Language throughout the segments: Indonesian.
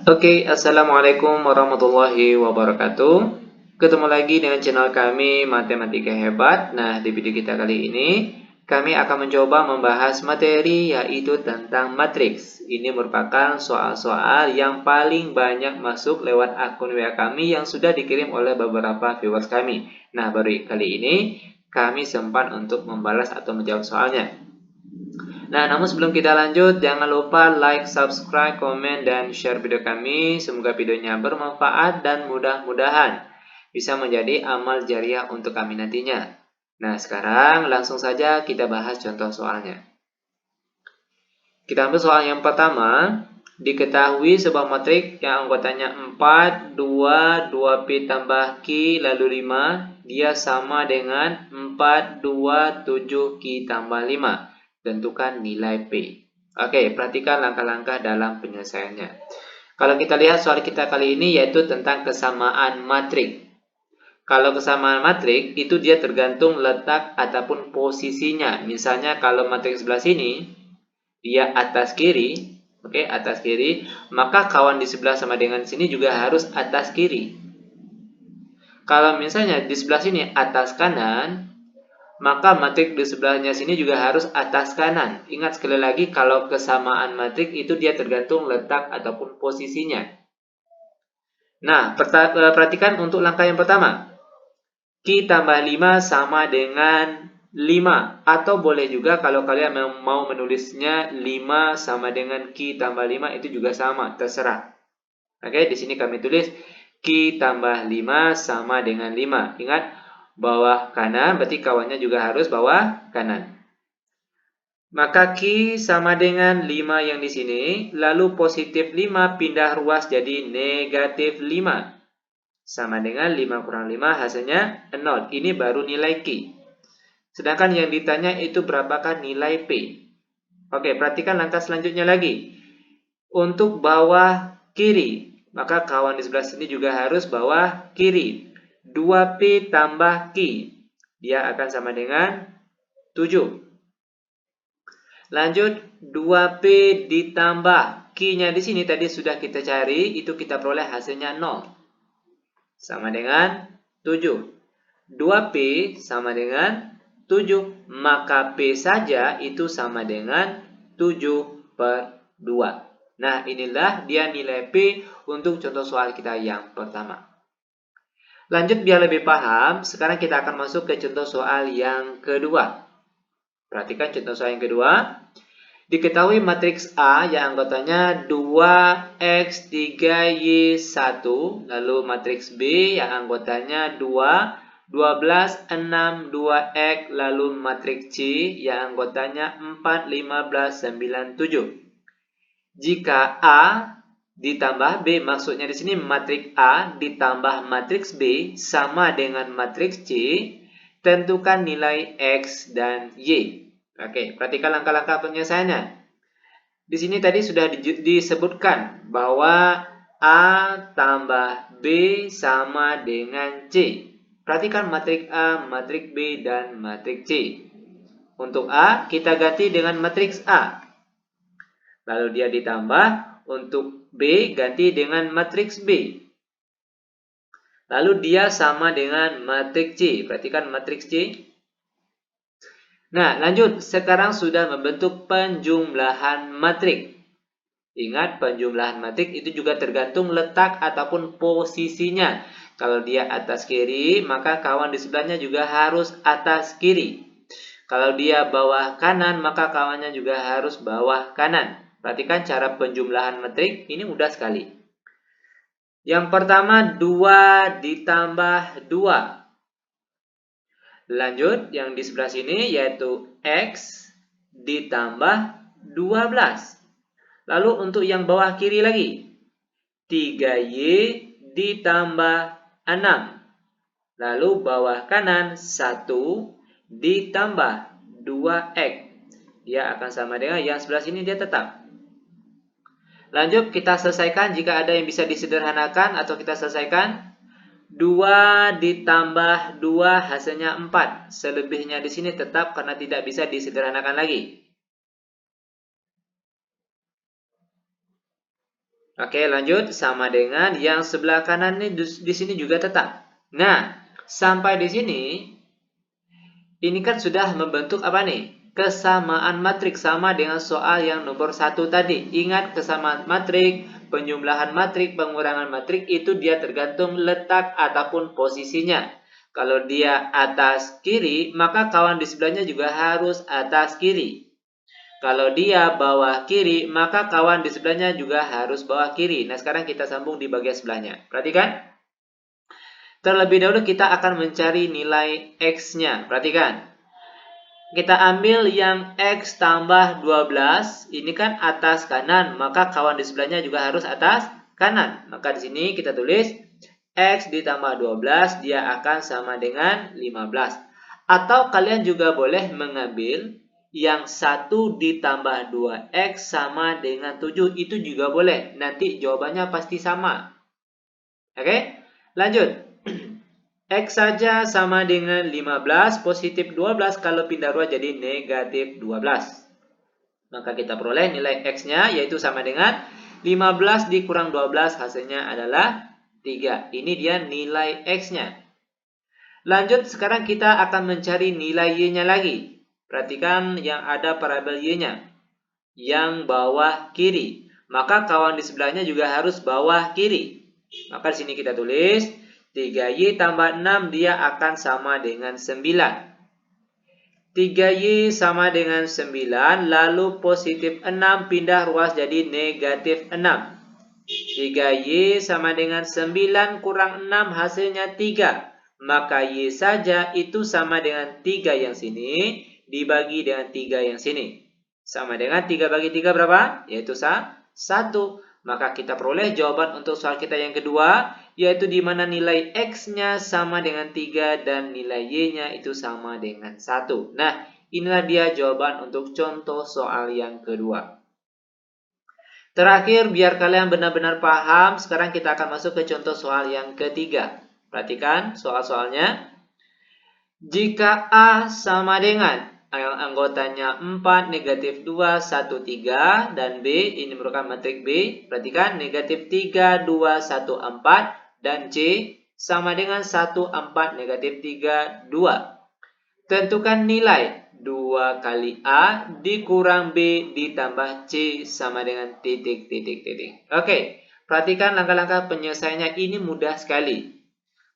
Oke, Assalamualaikum warahmatullahi wabarakatuh. Ketemu lagi dengan channel kami Matematika Hebat. Nah, di video kita kali ini, kami akan mencoba membahas materi yaitu tentang matriks. Ini merupakan soal-soal yang paling banyak masuk lewat akun WA kami yang sudah dikirim oleh beberapa viewers kami. Nah, baru kali ini, kami sempat untuk membalas atau menjawab soalnya. Nah, namun sebelum kita lanjut, jangan lupa like, subscribe, komen, dan share video kami. Semoga videonya bermanfaat dan mudah-mudahan bisa menjadi amal jariah untuk kami nantinya. Nah, sekarang langsung saja kita bahas contoh soalnya. Kita ambil soal yang pertama. Diketahui sebuah matrik yang anggotanya 4, 2, 2P tambah Q, lalu 5. Dia sama dengan 4, 2, 7Q tambah 5. Tentukan nilai P. Oke, perhatikan langkah-langkah dalam penyelesaiannya. Kalau kita lihat soal kita kali ini yaitu tentang kesamaan matrik. Kalau kesamaan matrik itu dia tergantung letak ataupun posisinya. Misalnya kalau matrik sebelah sini dia atas kiri, oke, atas kiri, maka kawan di sebelah sama dengan sini juga harus atas kiri. Kalau misalnya di sebelah sini atas kanan, maka matrik di sebelahnya sini juga harus atas kanan. Ingat sekali lagi kalau kesamaan matrik itu dia tergantung letak ataupun posisinya. Nah, perhatikan untuk langkah yang pertama. Q tambah 5 sama dengan 5. Atau boleh juga kalau kalian mau menulisnya 5 sama dengan Q tambah 5 itu juga sama, terserah. Oke, di sini kami tulis Q tambah 5 sama dengan 5. Ingat, bawah kanan berarti kawannya juga harus bawah kanan. Maka Q sama dengan 5 yang di sini, lalu positif 5 pindah ruas jadi negatif 5. Sama dengan 5 kurang 5 hasilnya 0. Ini baru nilai Q. Sedangkan yang ditanya itu berapakah nilai P. Oke, perhatikan langkah selanjutnya lagi. Untuk bawah kiri, maka kawan di sebelah sini juga harus bawah kiri. 2P tambah Q. Dia akan sama dengan 7. Lanjut, 2P ditambah Q-nya di sini tadi sudah kita cari, itu kita peroleh hasilnya 0. Sama dengan 7. 2P sama dengan 7. Maka P saja itu sama dengan 7/2. Nah, inilah dia nilai P untuk contoh soal kita yang pertama. Lanjut biar lebih paham, sekarang kita akan masuk ke contoh soal yang kedua. Perhatikan contoh soal yang kedua. Diketahui matriks A yang anggotanya 2x 3y1, lalu matriks B yang anggotanya 2, 12, 6, 2x, lalu matriks C yang anggotanya 4, 15, 9, 7. Jika A ditambah B, maksudnya di sini matriks A ditambah matriks B sama dengan matriks C, tentukan nilai X dan Y. Oke, perhatikan langkah-langkah penyelesaiannya. Di sini tadi sudah disebutkan bahwa A tambah B sama dengan C. Perhatikan matriks A, matriks B, dan matriks C. Untuk A, kita ganti dengan matriks A. Lalu dia ditambah, untuk B, ganti dengan matriks B. Lalu dia sama dengan matriks C. Perhatikan matriks C. Nah, lanjut. Sekarang sudah membentuk penjumlahan matrik. Ingat, penjumlahan matrik itu juga tergantung letak ataupun posisinya. Kalau dia atas kiri, maka kawan di sebelahnya juga harus atas kiri. Kalau dia bawah kanan, maka kawannya juga harus bawah kanan. Perhatikan cara penjumlahan matrik, ini mudah sekali. Yang pertama, 2 ditambah 2. Lanjut, yang di sebelah sini yaitu X ditambah 12. Lalu untuk yang bawah kiri lagi, 3Y ditambah 6. Lalu bawah kanan, 1 ditambah 2X. Dia akan sama dengan yang sebelah sini dia tetap. Lanjut, kita selesaikan jika ada yang bisa disederhanakan atau kita selesaikan. 2 ditambah 2 hasilnya 4. Selebihnya di sini tetap karena tidak bisa disederhanakan lagi. Oke, lanjut. Sama dengan yang sebelah kanan ini di sini juga tetap. Nah, sampai di sini, ini kan sudah membentuk apa nih? Kesamaan matriks, sama dengan soal yang nomor 1 tadi. Ingat, kesamaan matriks, penjumlahan matriks, pengurangan matriks itu dia tergantung letak ataupun posisinya. Kalau dia atas kiri, maka kawan di sebelahnya juga harus atas kiri. Kalau dia bawah kiri, maka kawan di sebelahnya juga harus bawah kiri. Nah, sekarang kita sambung di bagian sebelahnya. Perhatikan. Terlebih dahulu kita akan mencari nilai X-nya. Perhatikan. Kita ambil yang X tambah 12. Ini kan atas kanan, maka kawan di sebelahnya juga harus atas kanan. Maka di sini kita tulis X ditambah 12, dia akan sama dengan 15. Atau kalian juga boleh mengambil yang 1 ditambah 2X sama dengan 7. Itu juga boleh. Nanti jawabannya pasti sama. Oke? Lanjut. X saja sama dengan 15, positif 12 kalau pindah ruas jadi negatif 12. Maka kita peroleh nilai X-nya yaitu sama dengan 15 dikurang 12 hasilnya adalah 3. Ini dia nilai X-nya. Lanjut, sekarang kita akan mencari nilai Y-nya lagi. Perhatikan yang ada parabel Y-nya. Yang bawah kiri. Maka kawan di sebelahnya juga harus bawah kiri. Maka di sini kita tulis 3Y tambah 6 dia akan sama dengan 9. 3Y sama dengan 9, lalu positif 6 pindah ruas jadi negatif 6. 3Y sama dengan 9 kurang 6 hasilnya 3. Maka Y saja itu sama dengan 3 yang sini dibagi dengan 3 yang sini. Sama dengan 3 bagi 3 berapa? Yaitu 1. Maka kita peroleh jawaban untuk soal kita yang kedua, yaitu di mana nilai X-nya sama dengan 3 dan nilai Y-nya itu sama dengan 1. Nah, inilah dia jawaban untuk contoh soal yang kedua. Terakhir, biar kalian benar-benar paham, sekarang kita akan masuk ke contoh soal yang ketiga. Perhatikan soal-soalnya. Jika A sama dengan anggotanya 4, negatif 2, 1, 3, dan B, ini merupakan matriks B. Perhatikan, negatif 3, 2, 1, 4, dan C sama dengan 1, 4, negatif 3, 2. Tentukan nilai 2 kali A dikurang B ditambah C sama dengan titik, titik, titik. Oke, perhatikan langkah-langkah penyelesaiannya, ini mudah sekali.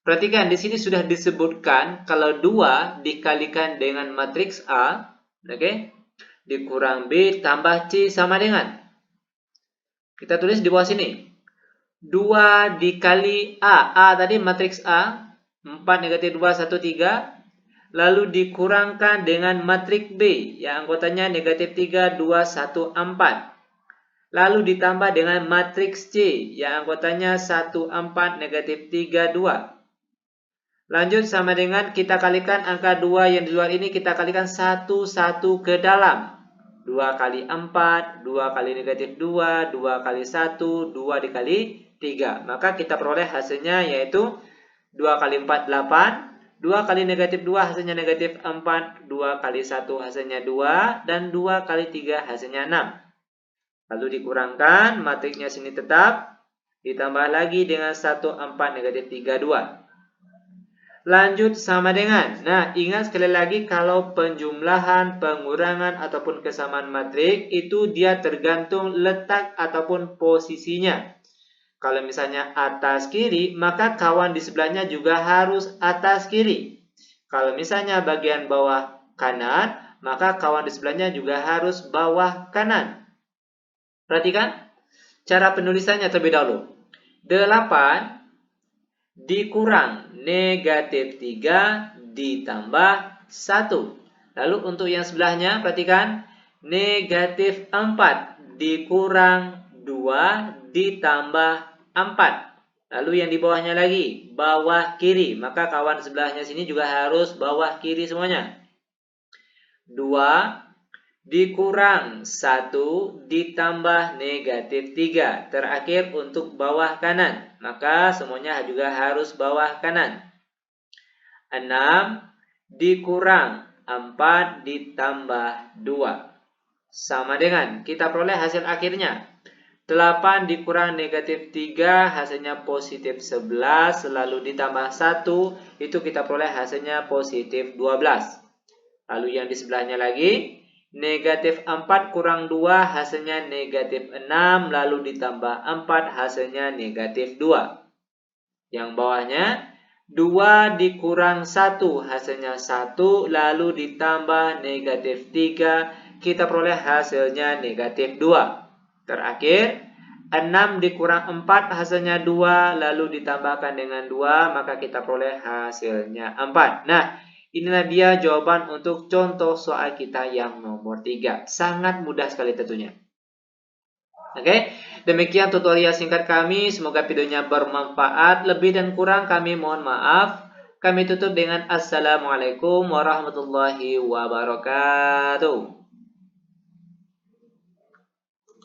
Perhatikan, di sini sudah disebutkan kalau 2 dikalikan dengan matriks A, oke, dikurang B tambah C sama dengan. Kita tulis di bawah sini. 2 dikali A. A tadi matriks A, 4, negatif 2, 1, 3. Lalu dikurangkan dengan matriks B, yang anggotanya negatif 3, 2, 1, 4. Lalu ditambah dengan matriks C, yang anggotanya 1, 4, negatif 3, 2. Lanjut sama dengan kita kalikan angka 2 yang di luar ini, kita kalikan 1 ke dalam. 2 kali 4, 2 kali negatif 2, 2 kali 1, 2 dikali 3. Maka kita peroleh hasilnya yaitu 2 kali 4, 8. 2 kali negatif 2 hasilnya negatif 4. 2 kali 1 hasilnya 2. Dan 2 kali 3 hasilnya 6. Lalu dikurangkan, matriksnya sini tetap. Ditambah lagi dengan 1, 4, negatif 3, 2. Lanjut sama dengan. Nah, ingat sekali lagi kalau penjumlahan, pengurangan, ataupun kesamaan matriks itu dia tergantung letak ataupun posisinya. Kalau misalnya atas kiri, maka kawan di sebelahnya juga harus atas kiri. Kalau misalnya bagian bawah kanan, maka kawan di sebelahnya juga harus bawah kanan. Perhatikan cara penulisannya terlebih dahulu. 8 dikurang negatif 3 ditambah 1. Lalu untuk yang sebelahnya, perhatikan. Negatif 4 dikurang 2 ditambah 4. Lalu yang di bawahnya lagi, bawah kiri. Maka kawan sebelahnya sini juga harus bawah kiri semuanya. 2 dikurang 1 ditambah negatif 3. Terakhir untuk bawah kanan. Maka semuanya juga harus bawah kanan. 6 dikurang 4 ditambah 2. Sama dengan, kita peroleh hasil akhirnya. 8 dikurang negatif 3 hasilnya positif 11, lalu ditambah 1 itu kita peroleh hasilnya positif 12. Lalu yang di sebelahnya lagi, negatif 4 kurang 2 hasilnya negatif 6, lalu ditambah 4 hasilnya negatif 2. Yang bawahnya, 2 dikurang 1 hasilnya 1, lalu ditambah negatif 3, kita peroleh hasilnya negatif 2. Terakhir, 6 dikurang 4 hasilnya 2, lalu ditambahkan dengan 2, maka kita peroleh hasilnya 4. Nah, inilah dia jawaban untuk contoh soal kita yang nomor 3. Sangat mudah sekali tentunya. Oke, demikian tutorial singkat kami. Semoga videonya bermanfaat. Lebih dan kurang kami mohon maaf. Kami tutup dengan Assalamualaikum warahmatullahi wabarakatuh.